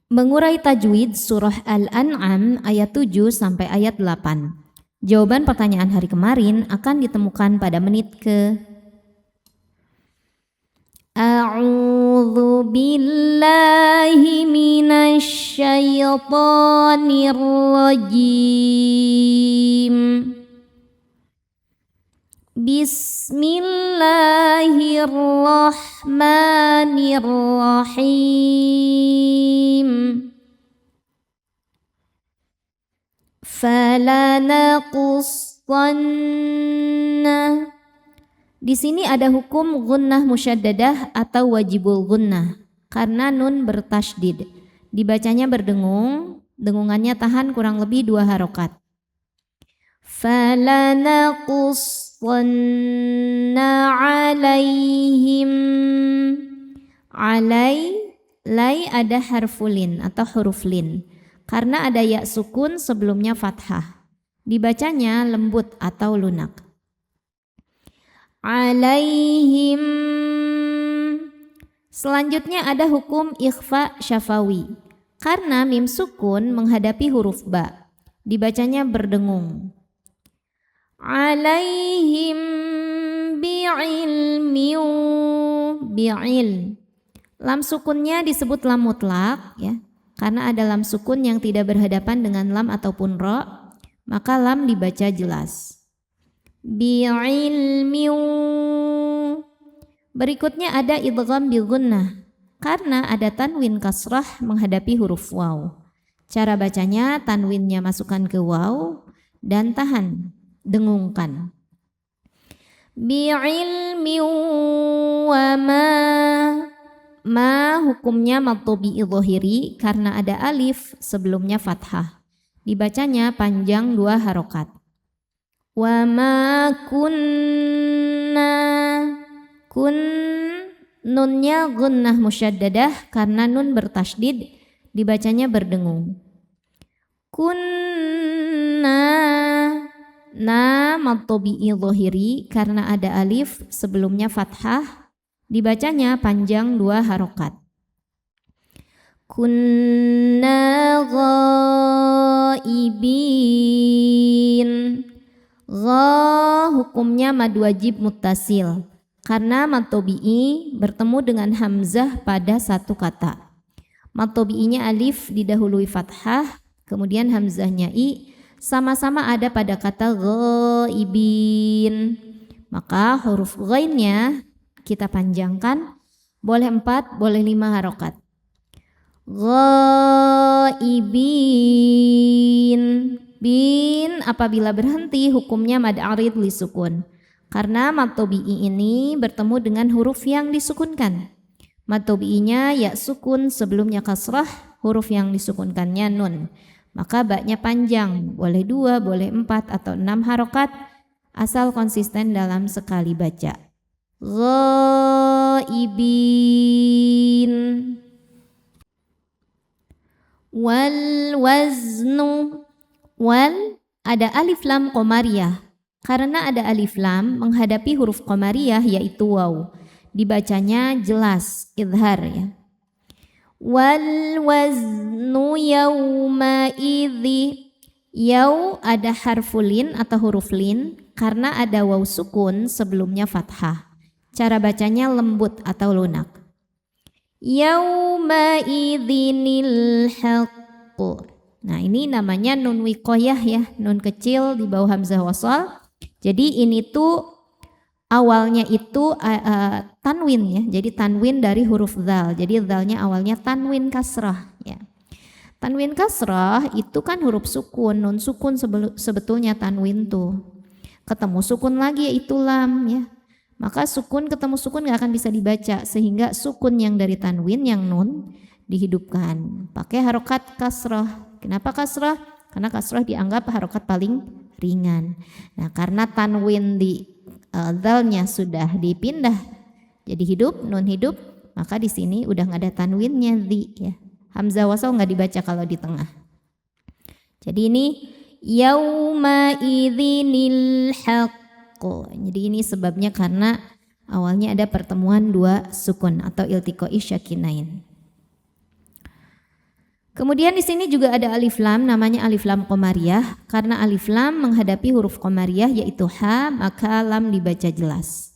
Mengurai tajwid surah Al-An'am ayat 7 sampai ayat 8. Jawaban pertanyaan hari kemarin akan ditemukan pada menit ke A'udzu billahi minasy syaithanir rajim. Bismillahirrahmanirrahim. Falanaqussanna. Di sini ada hukum gunnah musyaddadah atau wajibul gunnah karena nun bertasydid. Dibacanya berdengung, dengungannya tahan kurang lebih 2 harokat. Falanaqussanna alaihim. Lay ada harfulin atau huruf lin. Karena ada ya sukun sebelumnya fathah. Dibacanya lembut atau lunak. Alaihim. Selanjutnya ada hukum ikhfa syafawi. Karena mim sukun menghadapi huruf ba. Dibacanya berdengung. Alaihim bi'il. Lam sukunnya disebut lam mutlak ya. Karena ada lam sukun yang tidak berhadapan dengan lam ataupun ro, maka lam dibaca jelas. Bi'ilmi. Berikutnya ada idgham bi gunnah. Karena ada tanwin kasrah menghadapi huruf waw. Cara bacanya tanwinnya masukkan ke waw dan tahan, dengungkan. Bi'ilmi wa ma hukumnya madhubi idhahiri karena ada alif sebelumnya fathah. Dibacanya panjang 2 harokat. Wa ma kunna. Nunnya gunnah musyaddadah karena nun bertasydid. Dibacanya berdengung. Kunna. Na madhubi idhahiri karena ada alif sebelumnya fathah. Dibacanya panjang 2 harokat. Kunna ghaibin. Gha hukumnya mad wajib muttasil. Karena mad tabi'i bertemu dengan hamzah pada satu kata. Mad tabi'inya alif didahului fathah, kemudian hamzahnya i sama-sama ada pada kata ghaibin. Maka huruf ghainnya kita panjangkan, boleh 4, boleh 5 harokat. Ghaibin. Bin apabila berhenti hukumnya mad arid li sukun. Karena mad tabi'i ini bertemu dengan huruf yang disukunkan. Mad tabi'inya ya sukun sebelumnya kasrah, huruf yang disukunkannya nun. Maka baknya panjang, boleh 2, boleh 4 atau 6 harokat asal konsisten dalam sekali baca. Ghaibin. Wal waznu. Wal ada alif lam qamariyah. Karena ada alif lam menghadapi huruf qamariyah yaitu waw. Dibacanya jelas, idhar ya. Wal waznu yawma idhi. Yaw ada harfulin atau huruf lin karena ada waw sukun sebelumnya fathah. Cara bacanya lembut atau lunak. Yauma idzinil haqqu. Nah ini namanya nun wiqayah ya, nun kecil di bawah hamzah wasal. Jadi ini tuh awalnya itu tanwin ya, jadi tanwin dari huruf dzal. Jadi dzalnya awalnya tanwin kasrah ya. Tanwin kasrah itu kan huruf sukun, nun sukun sebetulnya tanwin tuh. Ketemu sukun lagi yaitu lam ya. Maka sukun ketemu sukun gak akan bisa dibaca sehingga sukun yang dari tanwin yang nun dihidupkan pakai harokat kasrah. Kenapa kasrah? Karena kasrah dianggap harokat paling ringan. Nah karena tanwin di dzalnya sudah dipindah jadi hidup, nun hidup, maka di sini udah nggak ada tanwinnya di ya. Hamzah wasal nggak dibaca kalau di tengah. Jadi ini yauma idzinil haqq. Jadi ini sebabnya karena awalnya ada pertemuan 2 sukun atau iltiqai syakinain. Kemudian di sini juga ada alif lam, namanya alif lam qamariyah. Karena alif lam menghadapi huruf qamariyah yaitu ha, maka lam dibaca jelas.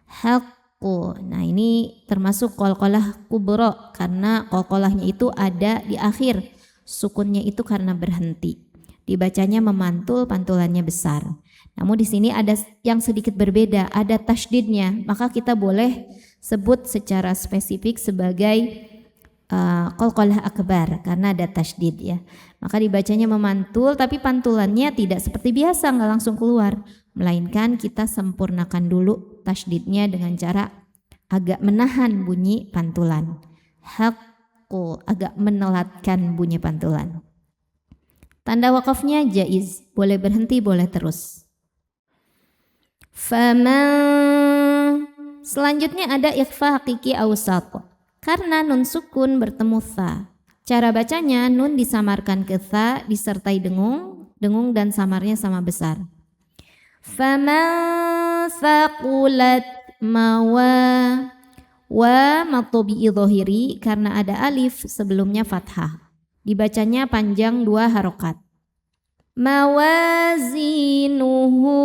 Haqqu. Nah ini termasuk qalqalah kubra karena qalqalahnya itu ada di akhir. Sukunnya itu karena berhenti. Dibacanya memantul, pantulannya besar. Namun di sini ada yang sedikit berbeda, ada tasydidnya. Maka kita boleh sebut secara spesifik sebagai qalqalah akbar karena ada tasydid ya. Maka dibacanya memantul tapi pantulannya tidak seperti biasa nggak langsung keluar, melainkan kita sempurnakan dulu tasydidnya dengan cara agak menahan bunyi pantulan. Haqqu, agak menelatkan bunyi pantulan. Tanda wakafnya jaiz, boleh berhenti, boleh terus. Fama, selanjutnya ada ikhfa hakiki awsat. Karena nun sukun bertemu tha. Cara bacanya nun disamarkan ke tha disertai dengung, dengung dan samarnya sama besar. Faman thaqulat mawa, wa matobi'i dhohiri karena ada alif sebelumnya fathah. Dibacanya panjang 2 harokat. Mawazinuhu,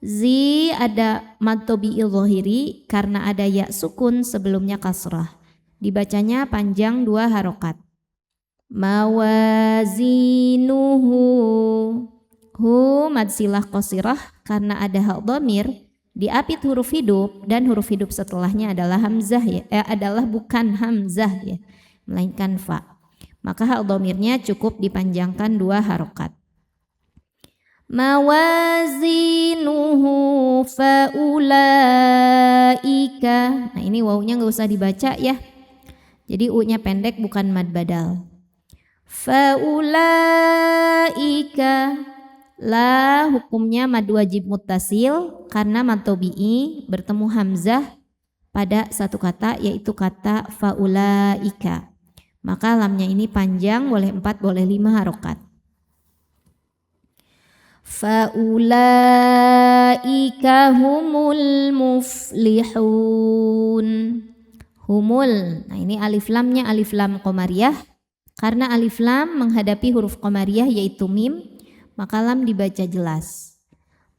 zi ada mad tabi'i dhahiri karena ada ya sukun sebelumnya kasrah. Dibacanya panjang 2 harokat. Mawazinuhu, hu mad silah qasirah karena ada hak dhamir diapit huruf hidup dan huruf hidup setelahnya adalah hamzah ya, adalah bukan hamzah ya, melainkan fa. Maka hak dhamirnya cukup dipanjangkan 2 harokat. Mawazinuhu faulaika. Nah ini wawunya nggak usah dibaca ya. Jadi u-nya pendek bukan mad badal. Faulaika, la hukumnya mad wajib muttasil karena mad tabi'i bertemu hamzah pada satu kata yaitu kata faulaika. Maka lamnya ini panjang, boleh 4 boleh 5 harokat. Faulaika humul muflihun. Humul. Nah ini alif lamnya alif lam qamariyah. Karena alif lam menghadapi huruf qamariyah yaitu mim, maka lam dibaca jelas.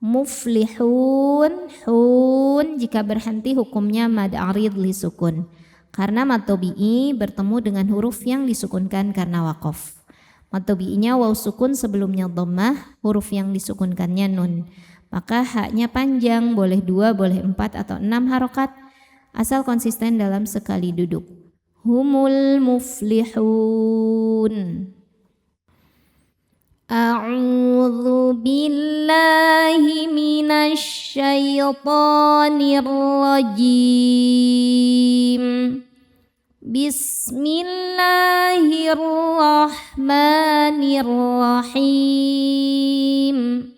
Muflihun, hun jika berhenti hukumnya mad arid li sukun. Karena mad tabi'i bertemu dengan huruf yang disukunkan karena waqaf. Mad tabi'inya waw sukun sebelumnya dhammah, huruf yang disukunkannya nun. Maka haknya panjang, boleh 2, boleh 4 atau 6 harokat, asal konsisten dalam sekali duduk. Humul muflihun. A'udzu billahi minasy syaithanir rajim. Bismillahirrahmanirrahim.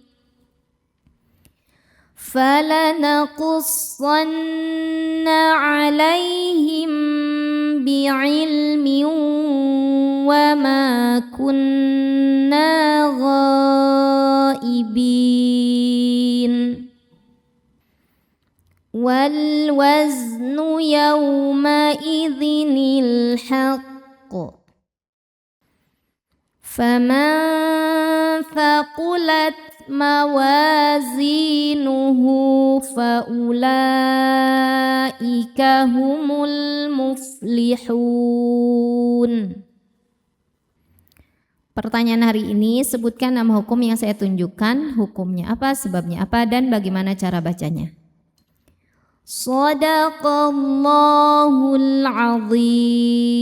Falanaqussanna 'alaihim bi'ilmin wa ma kunna ghaibin. Wal waznu yawma idzinil haqq. Faman thaqulat mawazinuhu faulaika humul muflihun. Pertanyaan hari ini, sebutkan nama hukum yang saya tunjukkan, hukumnya apa, sebabnya apa, dan bagaimana cara bacanya. Shadaqallahul azim.